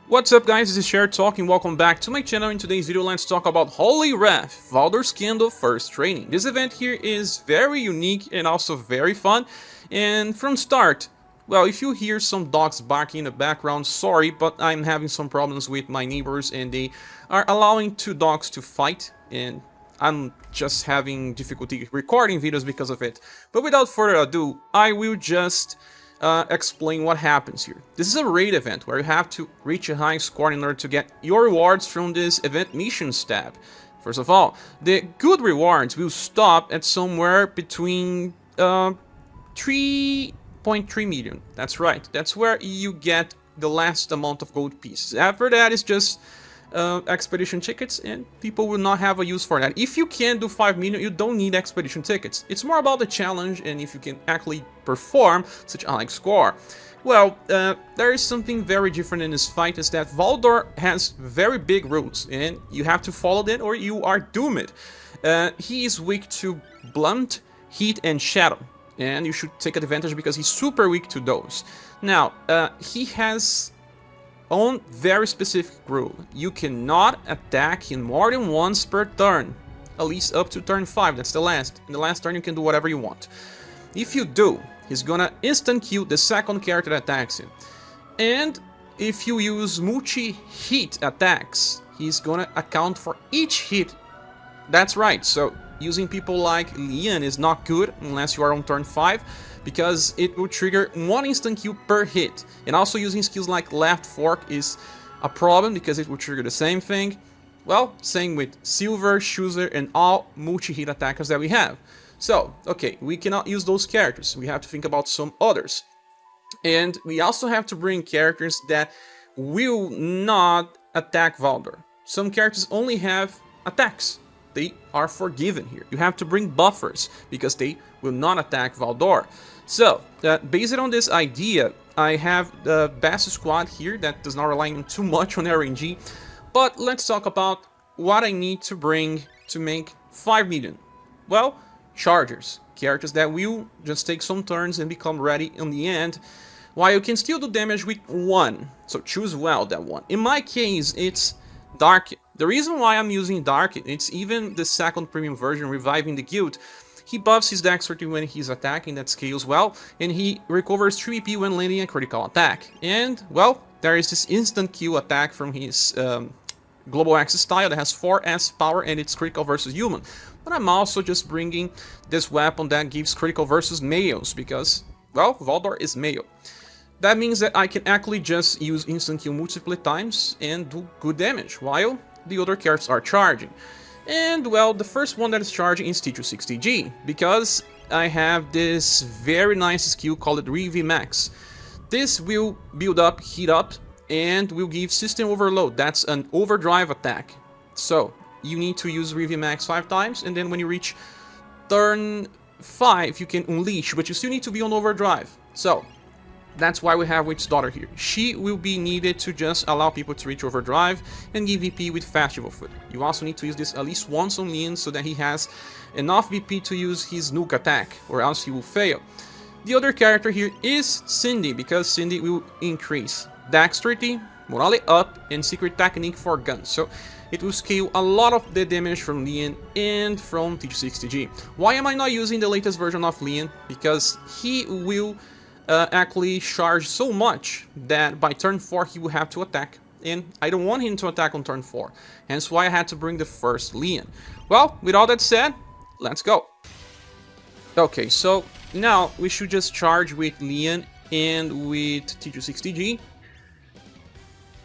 What's up guys, this is ScherBR talking, welcome back to my channel. In today's video, let's talk about Holy Wrath, Valdor's Kendo first training. This event here is very unique and also very fun, and from start, well, if you hear some dogs barking in the background, sorry, but I'm having some problems with my neighbors and they are allowing two dogs to fight, and I'm just having difficulty recording videos because of it. But without further ado, I will just explain what happens here. This is a raid event where you have to reach a high score in order to get your rewards from this event missions tab. First of all, the good rewards will stop at somewhere between 3.3 million. That's right, that's where you get the last amount of gold pieces. After that is just expedition tickets, and people will not have a use for that. If you can do 5 million, you don't need expedition tickets. It's more about the challenge and if you can actually perform such a high score. Well, there is something very different in this fight, is that Valdor has very big rules and you have to follow them or you are doomed. He is weak to blunt, heat and shadow, and you should take advantage because he's super weak to those. Now, he has on very specific rule. You cannot attack him more than once per turn, at least up to turn 5, that's the last. In the last turn you can do whatever you want. If you do, he's gonna instant kill the second character that attacks him. And if you use multi-hit attacks, he's gonna account for each hit. That's right, so using people like Leon is not good unless you are on turn 5, because it will trigger one instant kill per hit. And also using skills like left fork is a problem because it will trigger the same thing. Well, same with Silver, Chooser, and all multi-hit attackers that we have. So, okay, we cannot use those characters. We have to think about some others. And we also have to bring characters that will not attack Valdor. Some characters only have attacks. They are forgiven here. You have to bring buffers because they will not attack Valdor. So, based on this idea, I have the best squad here that does not rely too much on RNG. But let's talk about what I need to bring to make 5 million. Well, chargers. Characters that will just take some turns and become ready in the end, while you can still do damage with one. So choose well that one. In my case, it's Darque. The reason why I'm using Darque, it's even the second premium version, Reviving the Guild. He buffs his dexterity when he's attacking, that scales well, and he recovers 3 EP when landing a critical attack. And, well, there is this instant kill attack from his Global Axis style that has 4S power and it's critical versus human. But I'm also just bringing this weapon that gives critical versus males, because, well, Valdor is male. That means that I can actually just use instant kill multiple times and do good damage, while the other characters are charging. And, well, the first one that is charging is T260G, because I have this very nice skill called Rev Max. This will build up, heat up, and will give system overload. That's an overdrive attack. So, you need to use Rev Max 5 times, and then when you reach turn 5, you can unleash, but you still need to be on overdrive. So, that's why we have Witch's Daughter here. She will be needed to just allow people to reach overdrive and give VP with Festival Foot. You also need to use this at least once on Leon so that he has enough VP to use his nuke attack, or else he will fail. The other character here is Cindy, because Cindy will increase dexterity, morale up, and secret technique for guns. So it will scale a lot of the damage from Leon and from T260G. Why am I not using the latest version of Leon? Because he will actually charge so much that by turn 4 he will have to attack, and I don't want him to attack on turn 4, hence why I had to bring the first Leon. Well, with all that said, let's go. Okay, so now we should just charge with Leon and with T260G.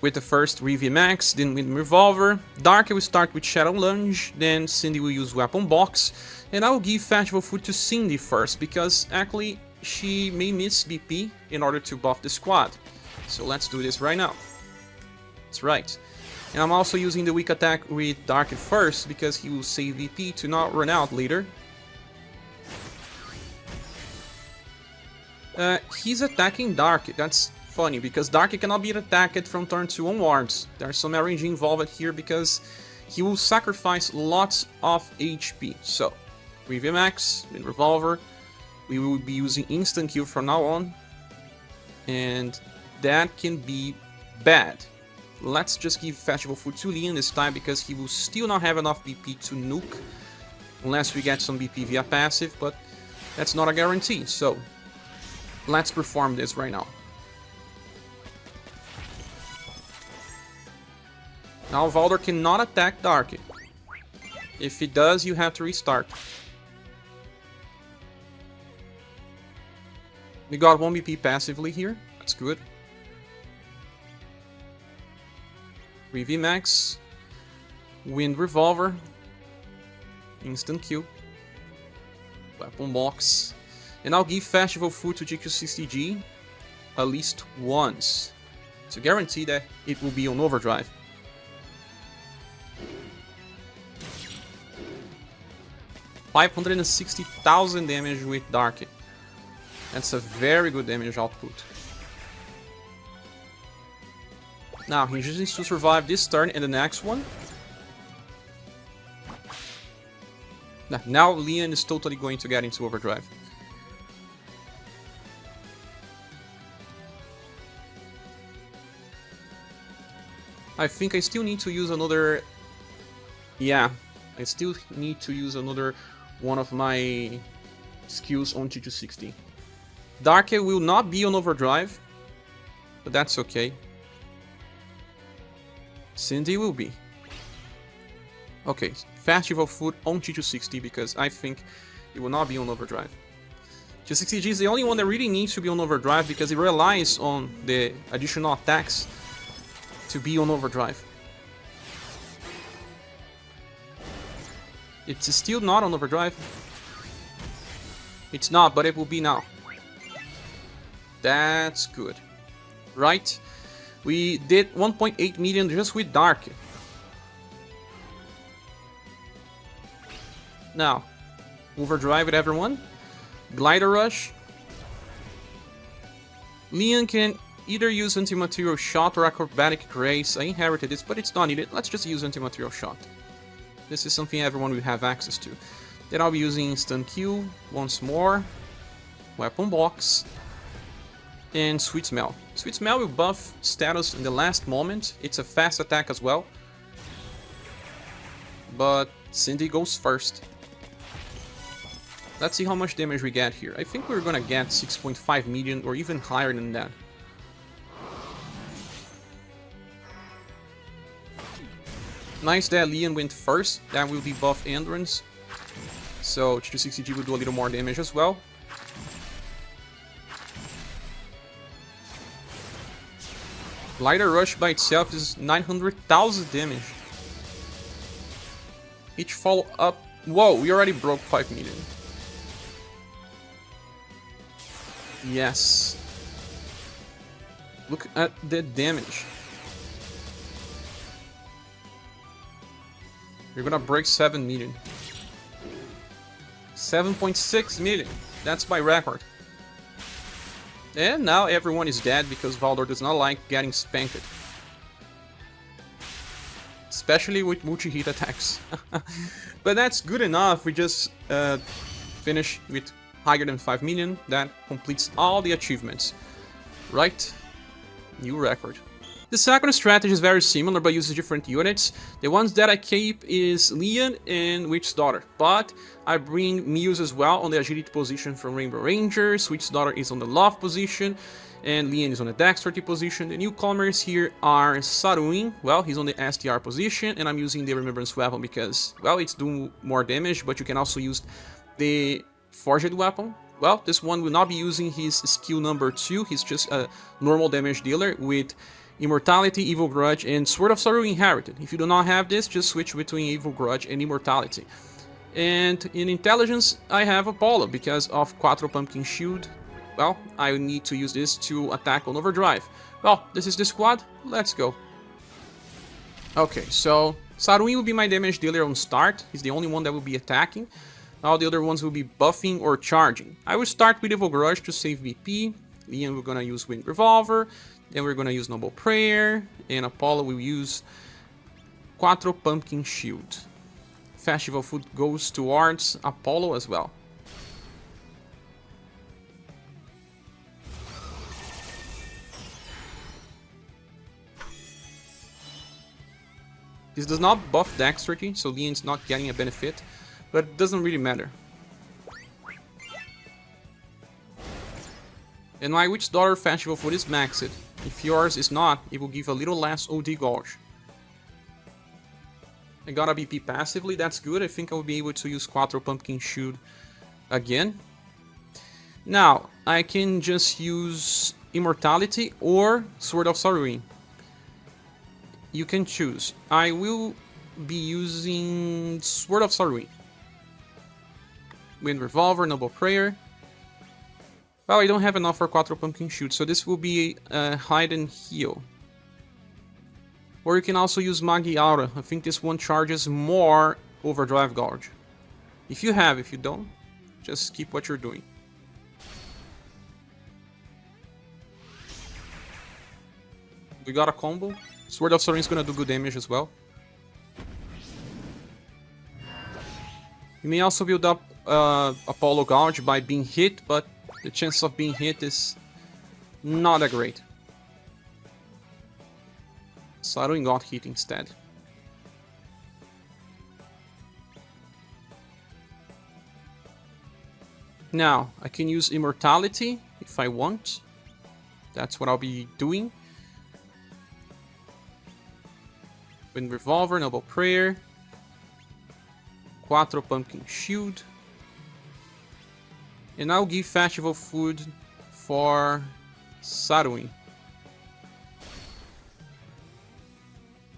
With the first Rev Max, then with Revolver. Darque will start with Shadow Lunge, then Cindy will use Weapon Box, and I will give Festival Foot to Cindy first, because actually she may miss BP in order to buff the squad. So let's do this right now. That's right. And I'm also using the weak attack with Darque first, because he will save VP to not run out later. He's attacking Darque. That's funny, because Darque cannot be attacked from turn 2 onwards. There's some RNG involved here, because he will sacrifice lots of HP. So, Rev Max, then Revolver. We will be using instant kill from now on, and that can be bad. let's just give Festival Food to Leon this time, because he will still not have enough BP to nuke, unless we get some BP via passive, but that's not a guarantee, so let's perform this right now. Now Valdor cannot attack Darque. If he does, you have to restart. We got 1 BP passively here, that's good. 3 Max, Wind Revolver, instant kill, weapon box, and I'll give Festival Food to GQ60G at least once to guarantee that it will be on overdrive. $560,000 damage with Darque. That's a very good damage output. Now he just needs to survive this turn and the next one. Now Leon is totally going to get into overdrive. I think I still need to use another... Yeah, I still need to use another one of my skills on G260. Darque will not be on overdrive, but that's okay. Cindy will be. Okay, Festival Food on G260, because I think it will not be on overdrive. G60G is the only one that really needs to be on overdrive, because it relies on the additional attacks to be on overdrive. It's still not on overdrive. It's not, but it will be now. That's good. Right? We did 1.8 million just with Darque. Now, overdrive with everyone. Glider Rush. Leon can either use Anti-Material Shot or Acrobatic Grace. I inherited this, but it's not needed. Let's just use Anti-Material Shot. This is something everyone will have access to. Then I'll be using Instant Kill once more. Weapon Box. And Sweet Smell. Sweet Smell will buff status in the last moment. It's a fast attack as well. But Cindy goes first. Let's see how much damage we get here. I think we're gonna get 6.5 million or even higher than that. Nice that Leon went first. That will be buff endurance. So G260G will do a little more damage as well. Glider Rush by itself is 900,000 damage. Each follow up. Whoa, we already broke 5 million. Yes. Look at the damage. You're gonna break 7 million. 7.6 million. That's my record. And now everyone is dead because Valdor does not like getting spanked. Especially with multi-hit attacks. But that's good enough. We just finished with higher than 5 million. That completes all the achievements. Right? New record. The second strategy is very similar but uses different units. The ones that I keep is Leon and Witch's Daughter, but I bring Muse as well on the agility position from Rainbow Rangers. Witch's Daughter is on the love position, and Leon is on the dexterity position. The newcomers here are Saruin, well, he's on the STR position, and I'm using the Remembrance Weapon because, well, it's doing more damage, but you can also use the Forged Weapon. Well, this one will not be using his skill number 2, he's just a normal damage dealer with Immortality, Evil Grudge, and Sword of Sorrow Inherited. If you do not have this, just switch between Evil Grudge and Immortality. And in Intelligence, I have Apollo because of Quattro Pumpkin Shield. Well, I need to use this to attack on overdrive. Well, this is the squad. Let's go. Okay, so Saruin will be my damage dealer on start. He's the only one that will be attacking. All the other ones will be buffing or charging. I will start with Evil Grudge to save BP. Leon, we're gonna use Wind Revolver. Then we're gonna use Noble Prayer, and Apollo will use Quattro Pumpkin Shield. Festival Food goes towards Apollo as well. This does not buff dexterity, so Leon's not getting a benefit, but it doesn't really matter. And my Witch Daughter Festival Food is maxed. If yours is not, it will give a little less OD gauge. I got a BP passively, that's good. I think I will be able to use Quattro Pumpkin Shield again. Now, I can just use Immortality or Sword of Saruin. You can choose. I will be using Sword of Saruin. Wind Revolver, Noble Prayer. Well, I don't have enough for Quattro Pumpkin Shield, so this will be Hide and Heal. Or you can also use Magi Aura. I think this one charges more Overdrive Gauge. If you have, if you don't, just keep what you're doing. We got a combo. Sword of Saruin is gonna do good damage as well. You may also build up Apollo Gauge by being hit, but the chance of being hit is not that great. Saruin got hit instead. Now, I can use Immortality if I want. That's what I'll be doing. Wind Revolver, Noble Prayer. Quattro Pumpkin Shield. And I'll give Festival Food for Saruin.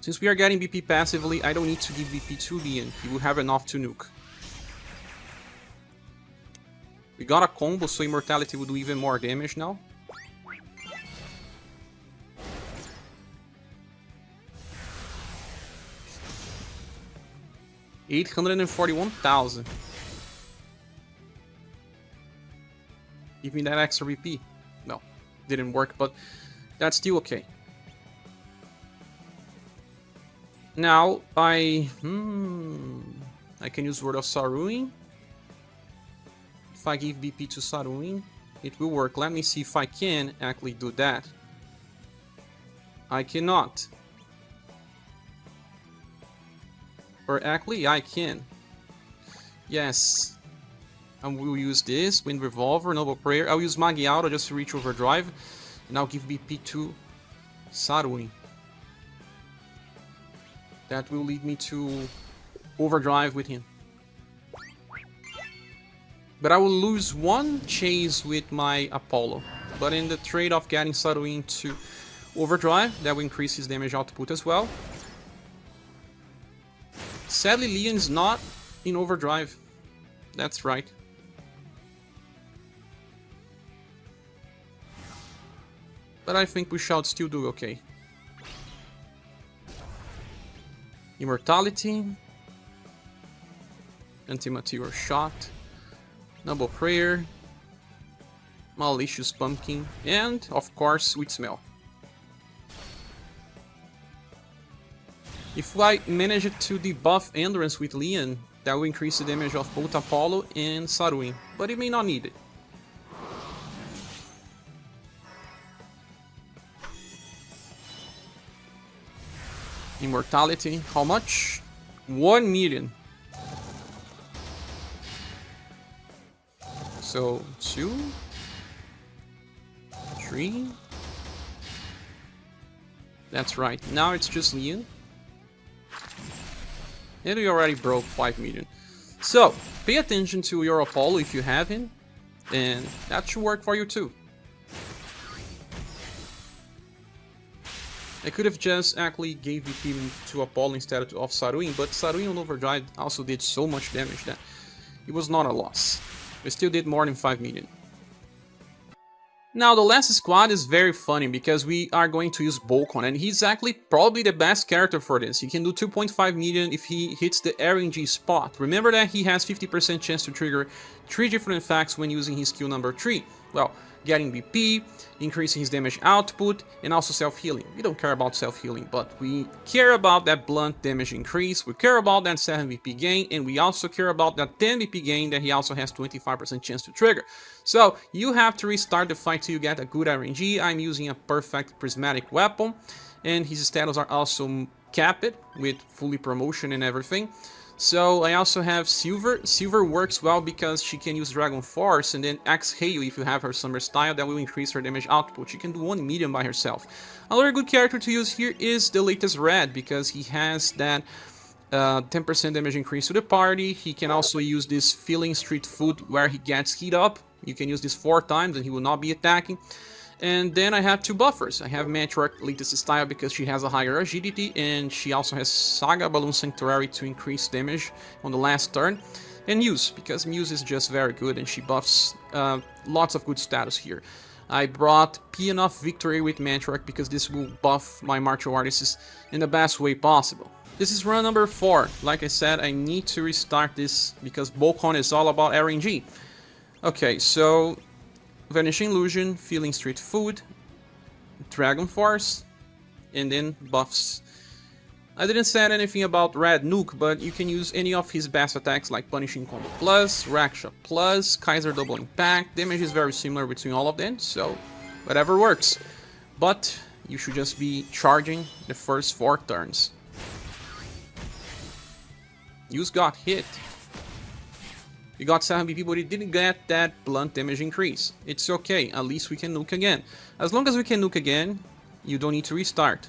Since we are getting BP passively, I don't need to give BP to Leon. He will have enough to nuke. We got a combo, so Immortality will do even more damage now. $841,000. Give me that extra BP. No, didn't work, but that's still okay. Now, I can use Sword of Saruin. If I give BP to Saruin, it will work. Let me see if I can actually do that. I cannot. Or actually, I can. Yes. I will use this, Wind Revolver, Noble Prayer. I'll use Magi Aura just to reach Overdrive. And I'll give BP to Saruin. That will lead me to Overdrive with him. But I will lose one chase with my Apollo. But in the trade of getting Saruin to Overdrive, that will increase his damage output as well. Sadly, Leon is not in Overdrive. That's right. But I think we shall still do okay. Immortality. Anti-Meteor Shot. Noble Prayer. Malicious Pumpkin. And, of course, Sweet Smell. If I manage to debuff Endurance with Leon, that will increase the damage of both Apollo and Saruin. But it may not need it. Immortality, how much? 1 million. So, 2, 3. That's right, now it's just Leon. And we already broke 5 million. So, pay attention to your Apollo if you have him. And that should work for you too. I could have just actually gave him to Apollo instead of Saruin, but Saruin on Overdrive also did so much damage that it was not a loss. We still did more than 5 million. Now the last squad is very funny because we are going to use Bokhohn, and he's actually probably the best character for this. He can do 2.5 million if he hits the RNG spot. Remember that he has 50% chance to trigger 3 different effects when using his skill number 3. Well, getting BP, increasing his damage output, and also self-healing. We don't care about self-healing, but we care about that blunt damage increase, we care about that 7 BP gain, and we also care about that 10 BP gain that he also has 25% chance to trigger. So you have to restart the fight till you get a good RNG. I'm using a perfect prismatic weapon, and his status are also capped with fully promotion and everything. So I also have Silver. Silver works well because she can use Dragon Force and then Exhale if you have her Summer style. That will increase her damage output. She can do 1 million by herself. Another good character to use here is the latest Red, because he has that 10% damage increase to the party. He can also use this Feeling Street Food where he gets heat up. You can use this 4 times and he will not be attacking. And then I have 2 buffers. I have Matriarch latest style because she has a higher agility, and she also has SaGa Balloon Sanctuary to increase damage on the last turn. And Muse, because Muse is just very good and she buffs lots of good status here. I brought Pean of Victory with Matriarch because this will buff my martial artists in the best way possible. This is run number 4. Like I said, I need to restart this because Bokhohn is all about RNG. Okay, so Vanishing Illusion, Feeling Street Food, Dragon Force, and then buffs. I didn't say anything about Red Nuke, but you can use any of his best attacks like Punishing Combo Plus, Raksha Plus, Kaiser Double Impact. Damage is very similar between all of them, so whatever works. But you should just be charging the first 4 turns. Muse got hit. We got 7 BP, but it didn't get that blunt damage increase. It's okay, at least we can nuke again. As long as we can nuke again, you don't need to restart.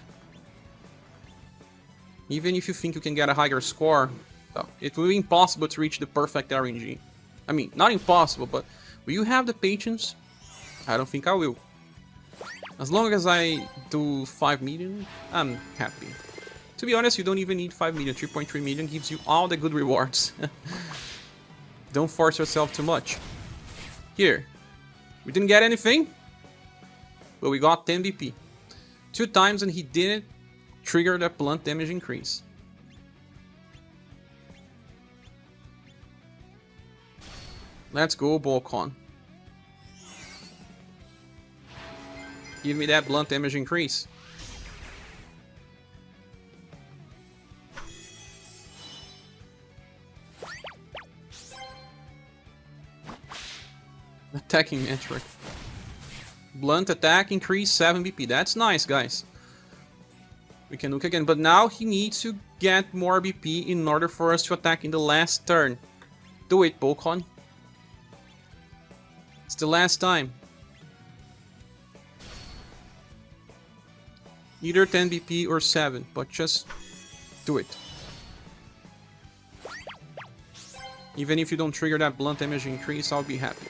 Even if you think you can get a higher score, well, it will be impossible to reach the perfect RNG. I mean, not impossible, but will you have the patience? I don't think I will. As long as I do 5 million, I'm happy. To be honest, you don't even need 5 million. 3.3 million gives you all the good rewards. Don't force yourself too much. Here, we didn't get anything, but we got 10 BP. 2 times and he didn't trigger that blunt damage increase. Let's go, Bokhohn. Give me that blunt damage increase. Attacking metric. Blunt attack increase 7 BP. That's nice, guys. We can nuke again, but now he needs to get more BP in order for us to attack in the last turn. Do it, Bokhohn. It's the last time. Either 10 BP or 7, but just do it. Even if you don't trigger that blunt damage increase, I'll be happy.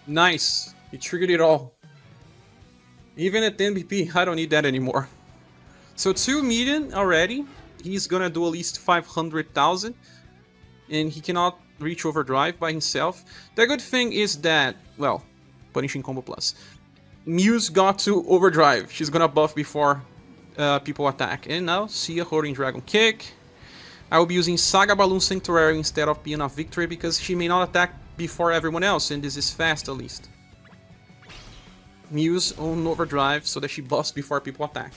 Nice, he triggered it all. Even at 10 BP, I don't need that anymore. So 2 million already. He's gonna do at least 500,000. And he cannot reach overdrive by himself. The good thing is that, well, Punishing Combo Plus. Muse got to overdrive. She's gonna buff before people attack. And now, see a Holding Dragon Kick. I will be using SaGa Balloon Sanctuary instead of Pean of Victory because she may not attack before everyone else, and this is fast at least. Muse on overdrive so that she buffs before people attack.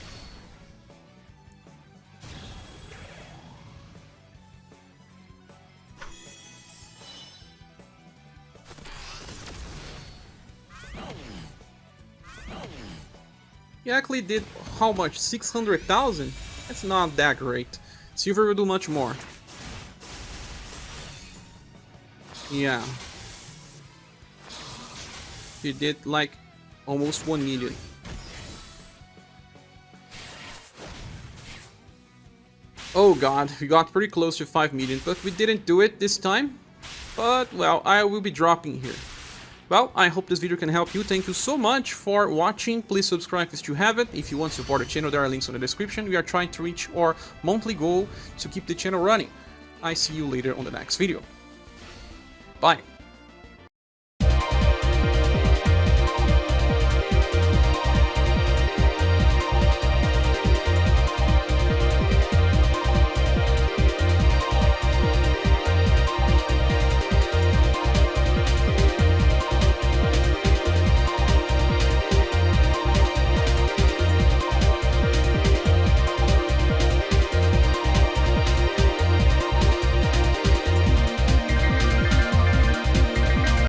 He actually did how much? 600,000? That's not that great. Silver will do much more. Yeah. He did like almost 1 million. Oh god, we got pretty close to 5 million, but we didn't do it this time. But, well, I will be dropping here. Well, I hope this video can help you. Thank you so much for watching. Please subscribe if you haven't. If you want to support the channel, there are links in the description. We are trying to reach our monthly goal to keep the channel running. I see you later on the next video. Bye.